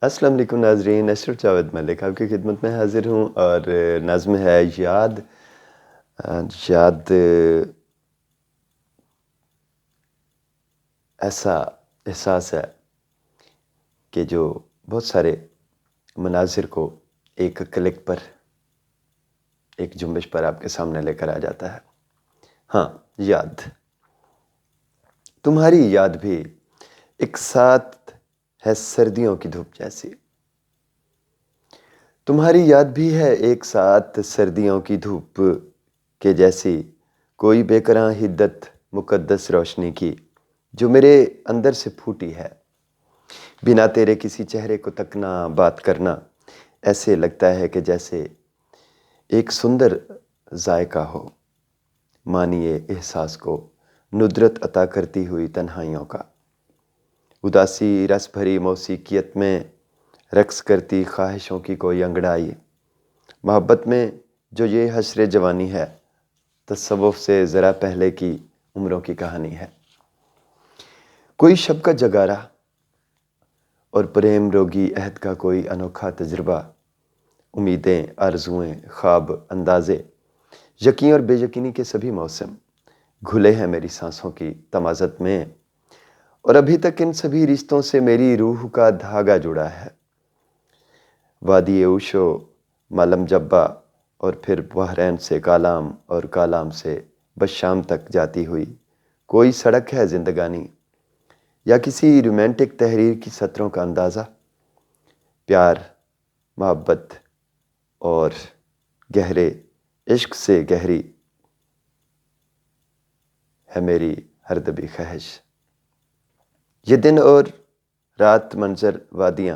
السلام علیکم ناظرین، اشرف جاوید ملک آپ کی خدمت میں حاضر ہوں اور نظم ہے یاد یاد ایسا احساس ہے کہ جو بہت سارے مناظر کو ایک کلک پر، ایک جنبش پر آپ کے سامنے لے کر آ جاتا ہے۔ ہاں، یاد، تمہاری یاد بھی ایک ساتھ ہے سردیوں کی دھوپ جیسی، تمہاری یاد بھی ہے ایک ساتھ سردیوں کی دھوپ کے جیسی، کوئی بے کراں حدت مقدس روشنی کی جو میرے اندر سے پھوٹی ہے۔ بنا تیرے کسی چہرے کو تکنا، بات کرنا ایسے لگتا ہے کہ جیسے ایک سندر ذائقہ ہو، مانیے احساس کو ندرت عطا کرتی ہوئی تنہائیوں کا۔ اداسی رس بھری موسیقیت میں رقص کرتی خواہشوں کی کوئی انگڑائی، محبت میں جو یہ حشر جوانی ہے، تصوف سے ذرا پہلے کی عمروں کی کہانی ہے۔ کوئی شب کا جگارہ اور پریم روگی عہد کا کوئی انوکھا تجربہ، امیدیں، آرزوئیں، خواب، اندازے، یقین اور بے یقینی کے سبھی موسم گھلے ہیں میری سانسوں کی تمازت میں، اور ابھی تک ان سبھی رشتوں سے میری روح کا دھاگا جڑا ہے۔ وادی اوشو، مالم جبہ اور پھر بحرین سے کالام اور کالام سے بس شام تک جاتی ہوئی کوئی سڑک ہے زندگانی، یا کسی رومانٹک تحریر کی سطروں کا اندازہ۔ پیار، محبت اور گہرے عشق سے گہری ہے میری ہر دبی خواہش۔ یہ دن اور رات منظر وادیاں،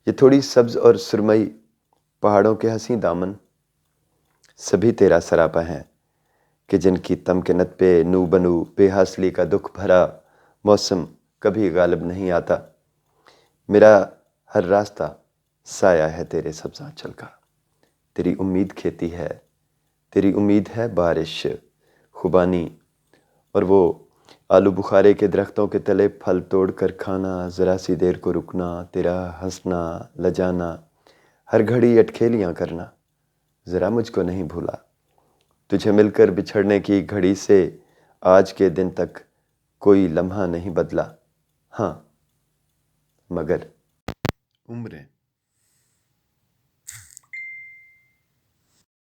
یہ تھوڑی سبز اور سرمئی پہاڑوں کے حسیں دامن، سبھی تیرا سراپا ہیں کہ جن کی تمکنت پہ نو بنو بے حاصلی کا دکھ بھرا موسم کبھی غالب نہیں آتا۔ میرا ہر راستہ سایہ ہے تیرے سبز آنچل کا، تیری امید کھیتی ہے، تیری امید ہے بارش خوبانی، اور وہ آلو بخارے کے درختوں کے تلے پھل توڑ کر کھانا، ذرا سی دیر کو رکنا، تیرا ہنسنا، لجانا، ہر گھڑی اٹکھیلیاں کرنا، ذرا مجھ کو نہیں بھولا۔ تجھے مل کر بچھڑنے کی گھڑی سے آج کے دن تک کوئی لمحہ نہیں بدلا، ہاں مگر عمریں